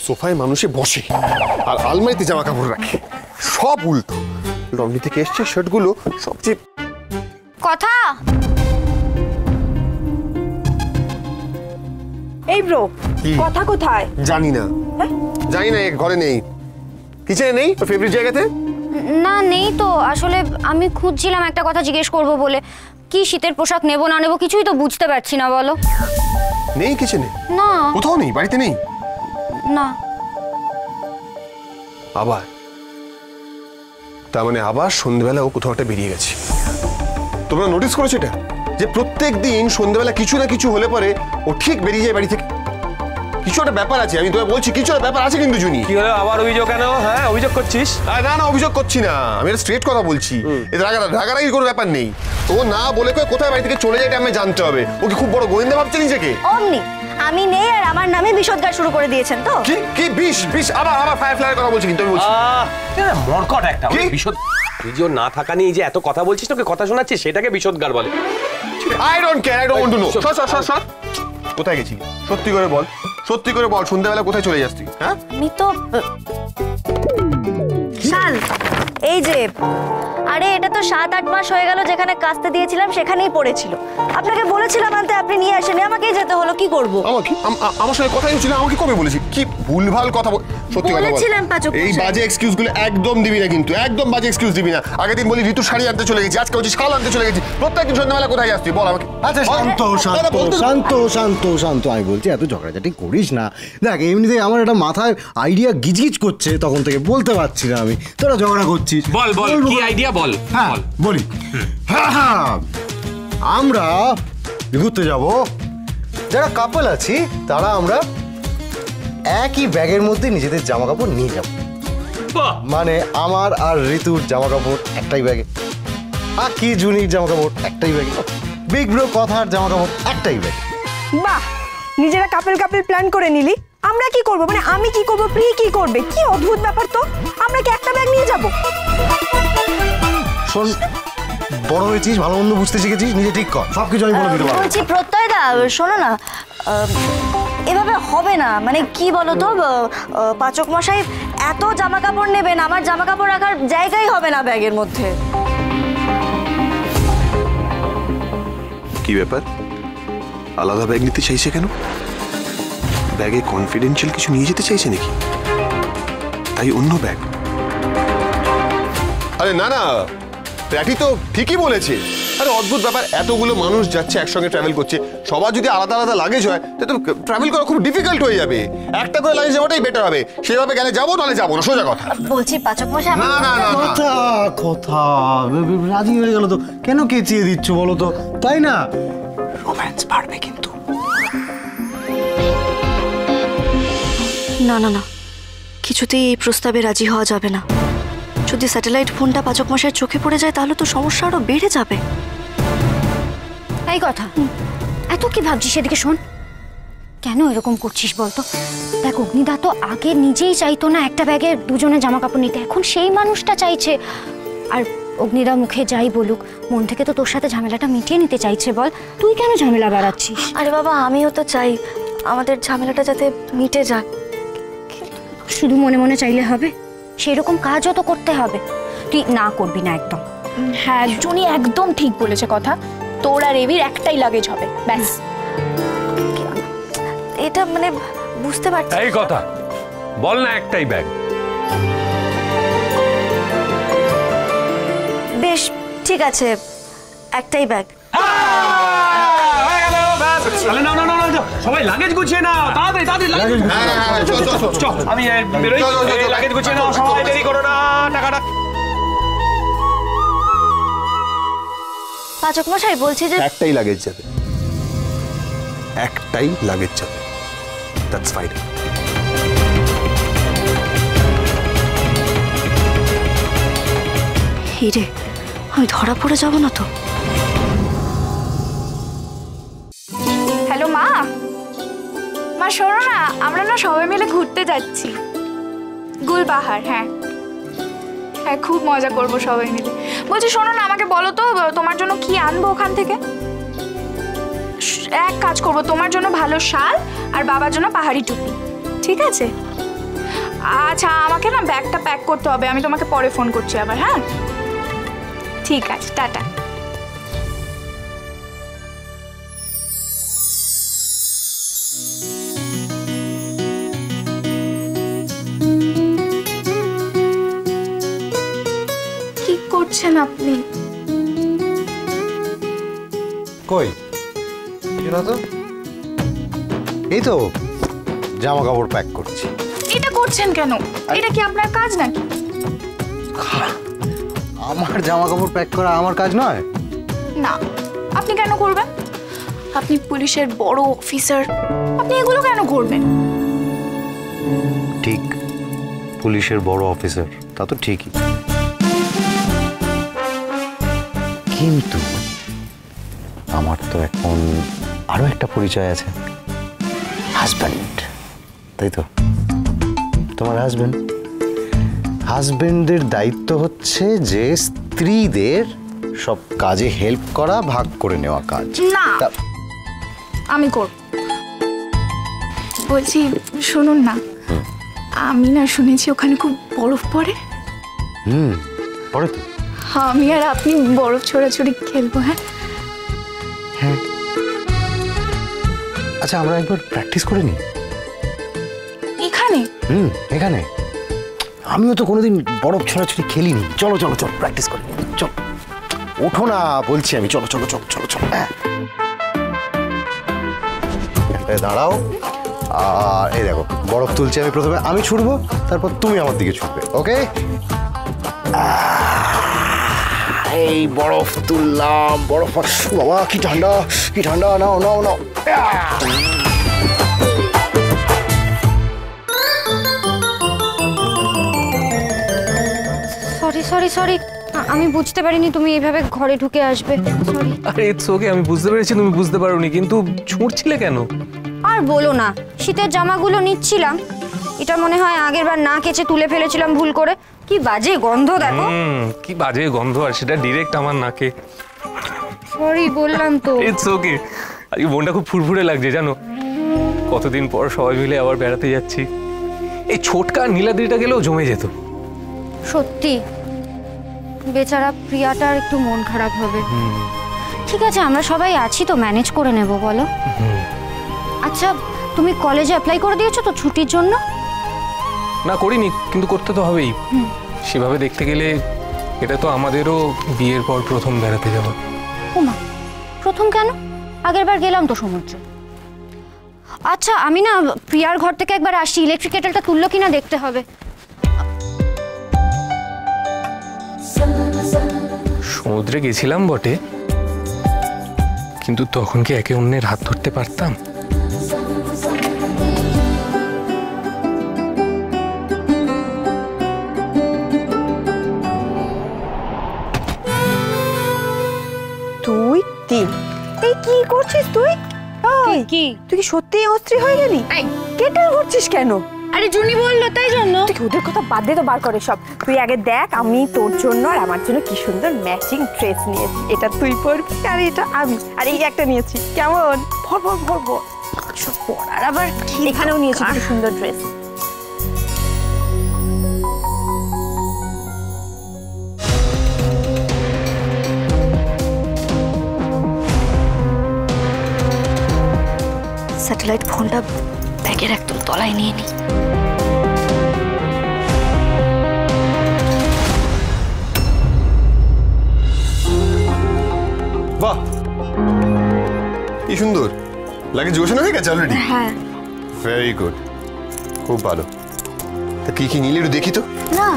সোফায় মানুষে বসে আর আলমারিতে জামা কাপড় রাখে, সব উল্টো। লন্ড্রি থেকে এসছে শার্টগুলো সবচেয়ে কথা। এই ব্রো, কথা কোথায়? জানি না, জানি না, ঘরে নেই, কিচেনে নেই, ফেভারিট জায়গাতে না নেই তো। আসলে আমি খুঁজছিলাম একটা কথা জিজ্ঞেস করব বলে, কি শীতের পোশাক নেব না নেব কিছুই তো বুঝতে পারছি না। বলো। নেই কিচেনে? না, কোথাও নেই, বাড়িতে নেই। না। আবার তার মানে আবার সন্ধ্যেবেলা ও কোথাও একটা বেরিয়ে গেছে। তোমরা নোটিস করেছো এটা, যে প্রত্যেক দিন সন্ধ্যেবেলা কিছু না কিছু হলে পরে ও ঠিক বেরিয়ে যায় বাড়ি থেকে? কিছু একটা ব্যাপার আছে, আমি তোমায় বলছি কিছু একটা ব্যাপার আছে। কিন্তু জুনি, কি হলো আবার অভিযোগ কেন? হ্যাঁ অভিযোগ করছিস? না না, অভিযোগ করছি না, আমি একটা স্ট্রেট কথা বলছি। এ রাগারাগির কোনো ব্যাপার নেই। ও না বলে কোথায় বাড়ি থেকে চলে যায় এটা আমি জানতে হবে। ও কি খুব বড় গোয়েন্দা ভাবছে নিজেকে? অমনি আমি নেই আর আমার নামে বিষোদ্গার শুরু করে দিয়েছেন তো? কি কি বিষ বিষ? আবার ফায়ারফ্লাইয়ের কথা বলছি কিন্তু আমি বলছি মরকট একটা বিশদ। তুই যে না থাকা নিয়ে যে এত কথা বলছিস, তোকে কথা শোনাচ্ছিস, সেটাকে বিষদগার বলে। I don't care, I don't want to know. সর। কোথায় গেছিলি? সত্যি করে বল, সত্যি করে বল, সন্ধ্যাবেলা কোথায় চলে যাস তুই? হ্যাঁ, আমি তো শাল, এই যে, আরে এটা তো 7-8 মাস হয়ে গেল যেখানে কাস্তে দিয়েছিলাম সেখানেই পড়েছিল। আপনাকে বলেছিলাম আনতে, আপনি নিয়ে আসেনি, আমাকেই যেতে হলো, কি করব? আমার সঙ্গে কথাই হচ্ছিল, আমাকে কবে বলেছি? কি ভুলভাল কথা বল, সত্যি কথা বল। বলেছিলাম পাচক, এই বাজে এক্সকিউজ গুলো একদম দিবি না, কিন্তু একদম বাজে এক্সকিউজ দিবি না। আগের দিন বলি ঋতু শাড়ি আনতে চলে গেছি, আজকে বলছি শাল আনতে চলে গেছি। প্রত্যেকদিন সন্ধ্যাবেলা কোথায় যাস তুই বল আমাকে? আচ্ছা শান্ত, আমি বলছি এত ঝগড়াঝাটি করিস না। দেখ এমনিতেই আমার একটা মাথায় আইডিয়া গিজগিজ করছে, তখন থেকে বলতে পারছি না আমি। তোরা ঝগড়া করছিস, বল কি আইডিয়া বল। হ্যাঁ বলি, হ্যাঁ আমরা ঘুরতে যাব, যারা কাপল আছি তারা আমরা একই ব্যাগের মধ্যে নিজেদের জামা কাপড় নিয়ে যাব। মানে আমার আর ঋতুর জামা কাপড় একটাই ব্যাগে, আর কি জুনির জামা কাপড় একটাই ব্যাগে, বিগ ব্রো কথার জামা কাপড় একটাই ব্যাগে। বাহ, নিজেরা কাপল প্ল্যান করে নিলি, আমরা কি করব? মানে আমি কি করব, প্রি কি করবে? কি অদ্ভুত ব্যাপার তো, আমরা কি একটা ব্যাগ নিয়ে যাব? শোন, বড় হয়েছিস, ভালো মন্দ বুঝতে শিখেছিস, নিজে ঠিক কর, সবকিছু আমি বলে দিতে পারবো। বলছি প্রত্যয় দা, শোনো না, এভাবে হবে না। মানে কি বলো তো, পাচক মশাই এত জামা কাপড় নেবেন, আমার জামা কাপড় রাখার জায়গাই হবে না ব্যাগের মধ্যে। কি ব্যাপার, আলাদা ব্যাগ নিতে চাইছে কেন? ব্যাগে কনফিডেন্সিয়াল কিছু নিয়ে যেতে চাইছে নাকি? তাই অন্য ব্যাগ? আরে না না, প্যাটি তো ঠিকই বলেছে। আরে অদ্ভুত ব্যাপার, এতগুলো মানুষ যাচ্ছে একসঙ্গে ট্রাভেল করছে, সবার যদি আলাদা আলাদা লাগেজ হয় তাহলে তো ট্রাভেল করা খুব ডিফিকাল্ট হয়ে যাবে। একটা করে লাগেজ যাওয়াটাই বেটার হবে। সেভাবে গেলে যাবো, নাহলে যাবো না, সোজা কথা। বলছি পাচক মশাই, না না না, কথা রাজি হয়ে গেল তো কেন কেচিয়ে দিচ্ছ বলো তো, তাই না? রোম্যান্স বাড়বে কিন্তু। না না না, কিছুতেই এই প্রস্তাবে রাজি হওয়া যাবে না। যদি স্যাটেলাইট ফোনটা পাচক মশাইয়ের চোখে পড়ে যায় তাহলে তো সমস্যা আরো বেড়ে যাবে। এই কথা, এত কি ভাবছিস? সেদিকে শোন, কেন এরকম করছিস বলতো? দেখ, অগ্নিদা তো আগে নিজেই চাইতো না একটা ব্যাগে দুজনের জামা কাপড় নিতে, এখন সেই মানুষটা চাইছে। আর অগ্নিদা মুখে যাই বলুক, মন থেকে তো তোর সাথে ঝামেলাটা মিটিয়ে নিতে চাইছে। বল, তুই কেন ঝামেলা বাড়াচ্ছিস? আরে বাবা, আমিও তো চাই আমাদের ঝামেলাটা যাতে মিটে যাক। শুধু মনে মনে চাইলে হবে? সেই রকম কাজও তো করতে হবে। তুই না করবি না একদম। হ্যাঁ, জুনি একদম ঠিক বলেছে কথা। তোর আর এবির একটাই লাগেজ হবে, ব্যাস। এটা মানে বুঝতে পারছি। এই কথা বল না, একটাই ব্যাগ। বেশ ঠিক আছে, একটাই ব্যাগ। সবাই লাগেজ গুছিয়ে নাও, তাড়াতাড়ি আমি বেরোই। লাগেজ গুছিয়ে নাও সবাই, দেরি করো না। টাকাটা পাচক মশাই বলছি যে একটাই লাগেজ যাবে, একটাই লাগেজ যাবে, দ্যাটস ফাইন। হিরে, আমি ধরা পড়ে যাব না তো? হ্যালো মা, মা শোনো না, আমরা না সবাই মিলে ঘুরতে যাচ্ছি গুলবাহার। হ্যাঁ হ্যাঁ, খুব মজা করবো সবাই মিলে। বলছি শোনো না, আমাকে বলো তো তোমার জন্য কি আনবো ওখান থেকে? এক কাজ করবো, তোমার জন্য ভালো শাল আর বাবার জন্য পাহাড়ি টুপি, ঠিক আছে? আচ্ছা আমাকে না ব্যাগটা প্যাক করতে হবে, আমি তোমাকে পরে ফোন করছি আবার। হ্যাঁ ঠিক আছে, টাটা। কি করছেন আপনি? কই না তো, এই তো জামা কাপড় প্যাক করছি। এটা করছেন কেন? এটা কি আপনার কাজ নাকি? আমার জামা কাপড় প্যাক করা আমার কাজ নয়। না, আপনি কেন করবেন? আপনি পুলিশের বড় অফিসার, আপনি এগুলো কেন করবেন? ঠিক, পুলিশের বড় অফিসার, তা তো ঠিকই, কিন্তু আমার তো এখন আরো একটা পরিচয় আছে, হাজব্যান্ড। তাই তো, তোমার হাজব্যান্ডের দায়িত্ব হচ্ছে যে স্ত্রীদের সব কাজে হেল্প করা, ভাগ করে নেওয়া কাজ। না, আমি করব। বলছি শুনুন না, আমি না শুনেছি ওখানে খুব বরফ পড়ে। পরে তো আমি আর আপনি বরফ ছোড়াছুড়ি খেলবো। হ্যাঁ হ্যাঁ, আচ্ছা আমরা একবার প্র্যাকটিস করে নিই। এখানে? এখানে আমিও তো কোনোদিন বরফ ছোড়াছুড়ি খেলিনি। চলো চলো চলো প্র্যাকটিস করি, চলো ওঠো না বলছি আমি, চলো চলো চলো চলো চলো। হ্যাঁ দাঁড়াও, আর এই দেখো বরফ তুলছি আমি, প্রথমে আমি ছুড়বো, তারপর তুমি আমার দিকে ছুটবে। ওকে, এই বরফ তুললাম, বরফ, বাবা কি ঠান্ডা, কি ঠান্ডা, নাও নাও নাও। সরি সরি সরি, আমি বুঝতে পারিনি তুমি এইভাবে ঘরে ঢুকে আসবে। সরি। আরে ইটস ওকে, আমি বুঝতে পেরেছি তুমি বুঝতে পারোনি, কিন্তু ছুঁড়ছিলে কেন? আর বলো না, শীতের জামাগুলো নিচ্ছিলাম, এটা মনে হয় আগের বার না কেচে তুলে ফেলেছিলাম ভুল করে। কি বাজে গন্ধ দেখো। কি বাজে গন্ধ, আর সেটা ডিরেক্ট আমার নাকে। সরি বললাম তো। ইটস ওকে, আজকে মনটা খুব ফুরফুরে লাগছে জানো, কতদিন পর সবাই মিলে আবার বেড়াতে যাচ্ছি। এই ছোটকা নীলাদ্রিটা গেলেও জমে যেত। সত্যি বেচারা প্রিয়াটার একটু মন খারাপ হবে। ঠিক আছে, আমরা সবাই আছি তো, ম্যানেজ করে নেব বলো। আচ্ছা তুমি কলেজে অ্যাপ্লাই করে দিয়েছো তো ছুটির জন্য? না করিনি, কিন্তু করতে তো হবেই। সেভাবে দেখতে গেলে এটা তো আমাদেরও বিয়ের পর প্রথম বেড়াতে যাওয়া। ওমা, প্রথম কেন? আগের বার গেলাম তো সমুদ্র। আচ্ছা আমি না প্রিয়ার ঘর থেকে একবার আসি, ইলেকট্রিক কেটেলটা তুললো কিনা দেখতে হবে। সমুদ্রে গেছিলাম বটে, কিন্তু তখন কি একে অন্যের হাত ধরতে পারতাম? তুই তিন, এই কি করছিস তুই? কি তুই কি সত্যি অস্ত্রী হয়ে গেলি? কেটেল করছিস কেন? আরে জুনি বললো তাই জন্য। তুই ওদের কথা বাদ দে তো, বার করে সব। তুই আগে দেখ আমি তোর জন্য আর আমার জন্য কি সুন্দর ম্যাচিং ড্রেস নিয়েছি। এটা তুই পরবি আর এটা আমি, আর এই একটা নিয়েছি। কেমন? ভর ভর ভর ভর সব পরার, আবার এখানেও নিয়েছি কি সুন্দর ড্রেস। স্যাটেলাইট ফোনটা ব্যাগের একদম তলায় নিয়ে নি। বাহ কি সুন্দর লাগে, গোছানো হয়ে গেছে অলরেডি? হ্যাঁ, ভেরি গুড, খুব ভালো। তা কি কি নিলে একটু দেখি তো। না